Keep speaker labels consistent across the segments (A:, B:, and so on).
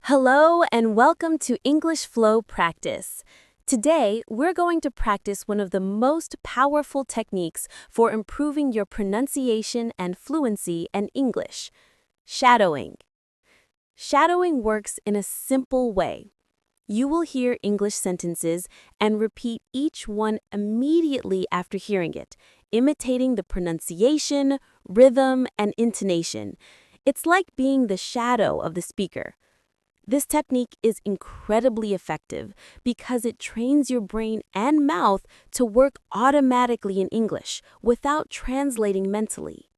A: Hello and welcome to English Flow Practice. Today, we're going to practice one of the most powerful techniques for improving your pronunciation and fluency in English, shadowing. Shadowing works in a simple way. You will hear English sentences and repeat each one immediately after hearing it, imitating the pronunciation, rhythm, and intonation. It's like being the shadow of the speaker. This technique is incredibly effective because it trains your brain and mouth to work automatically in English without translating mentally.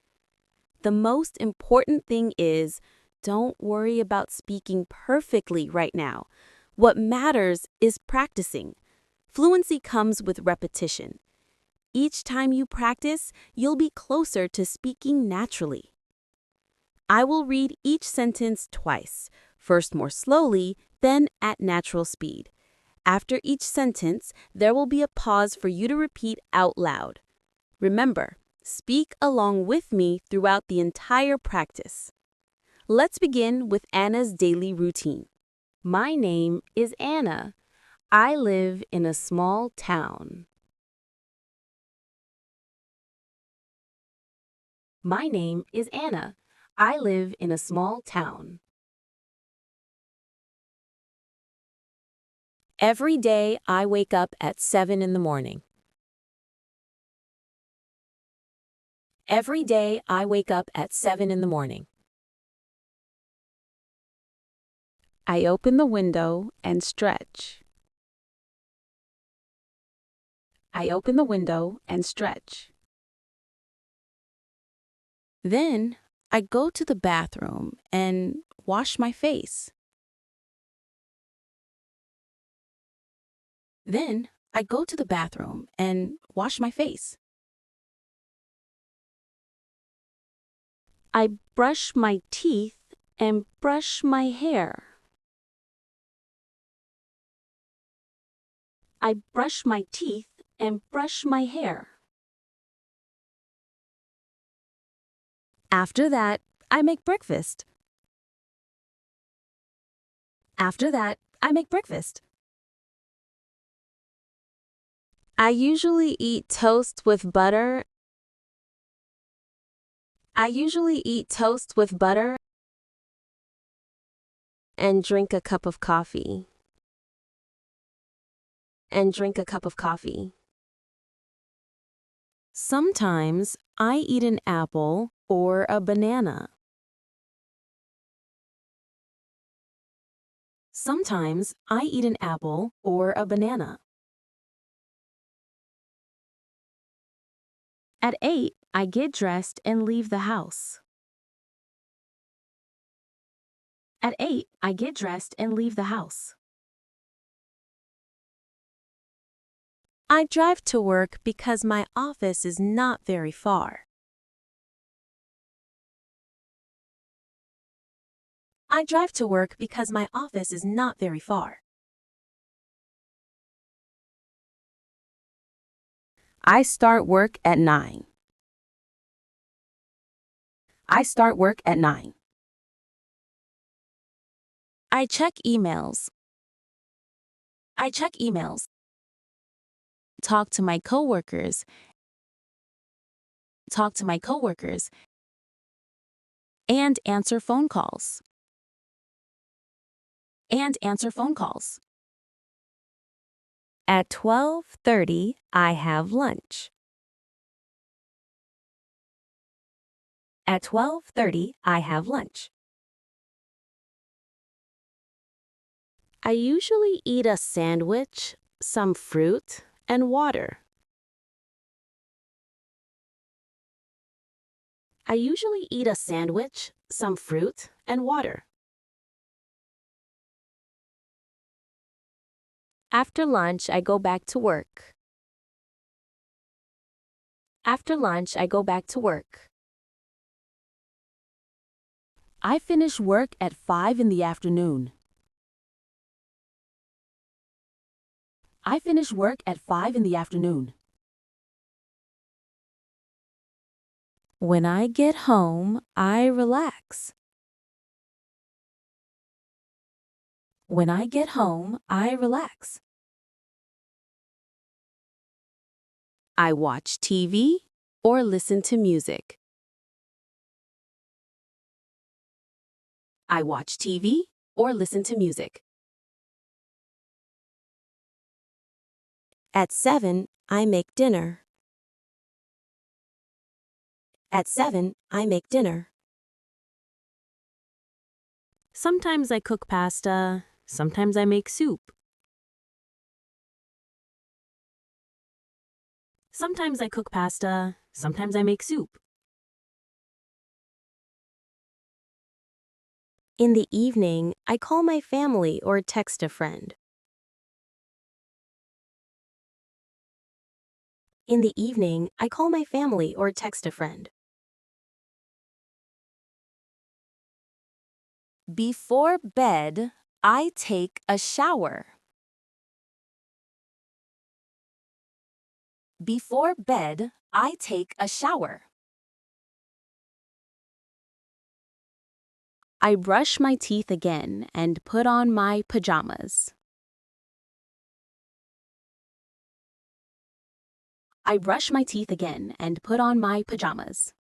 A: The most important thing is, don't worry about speaking perfectly right now. What matters is practicing. Fluency comes with repetition. Each time you practice, you'll be closer to speaking naturally. I will read each sentence twice, first more slowly, then at natural speed. After each sentence, there will be a pause for you to repeat out loud. Remember, speak along with me throughout the entire practice. Let's begin with Anna's daily routine. My name is Anna. I live in a small town. My name is Anna. I live in a small town. Every day I wake up at 7 in the morning. Every day I wake up at 7 in the morning. I open the window and stretch. I open the window and stretch. Then I go to the bathroom and wash my face. Then I go to the bathroom and wash my face. I brush my teeth and brush my hair. I brush my teeth and brush my hair. After that, I make breakfast. After that, I make breakfast. I usually eat toast with butter. I usually eat toast with butter and drink a cup of coffee. And drink a cup of coffee. Sometimes I eat an apple or a banana. Sometimes I eat an apple or a banana. At 8, I get dressed and leave the house. At 8, I get dressed and leave the house. I drive to work because my office is not very far. I drive to work because my office is not very far. I start work at 9. I start work at 9. I check emails. I check emails. Talk to my coworkers. Talk to my coworkers. And answer phone calls. And answer phone calls. At 12:30, I have lunch. At 12:30, I have lunch. I usually eat a sandwich, some fruit, and water. I usually eat a sandwich, some fruit, and water. After lunch, I go back to work. After lunch, I go back to work. I finish work at 5 in the afternoon. I finish work at 5 in the afternoon. When I get home, I relax. When I get home, I relax. I watch TV or listen to music. I watch TV or listen to music. At 7, I make dinner. At 7, I make dinner. Sometimes I cook pasta, sometimes I make soup. Sometimes I cook pasta, sometimes I make soup. In the evening, I call my family or text a friend. In the evening, I call my family or text a friend. Before bed, I take a shower. Before bed, I take a shower. I brush my teeth again and put on my pajamas. I brush my teeth again and put on my pajamas.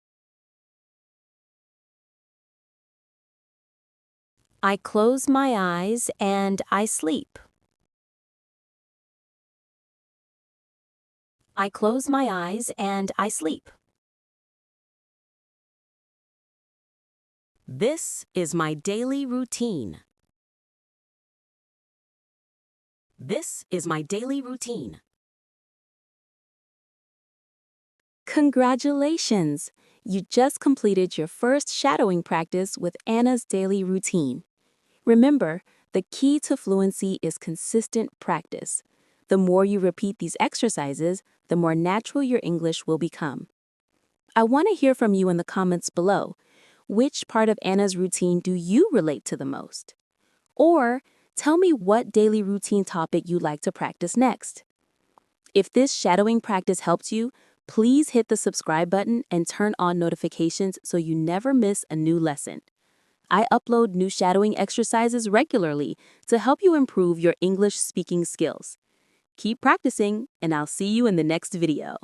A: I close my eyes and I sleep. I close my eyes and I sleep. This is my daily routine. This is my daily routine. Congratulations! You just completed your first shadowing practice with Anna's daily routine. Remember, the key to fluency is consistent practice. The more you repeat these exercises, the more natural your English will become. I want to hear from you in the comments below. Which part of Anna's routine do you relate to the most? Or tell me what daily routine topic you'd like to practice next. If this shadowing practice helped you, please hit the subscribe button and turn on notifications so you never miss a new lesson. I upload new shadowing exercises regularly to help you improve your English speaking skills. Keep practicing, and I'll see you in the next video.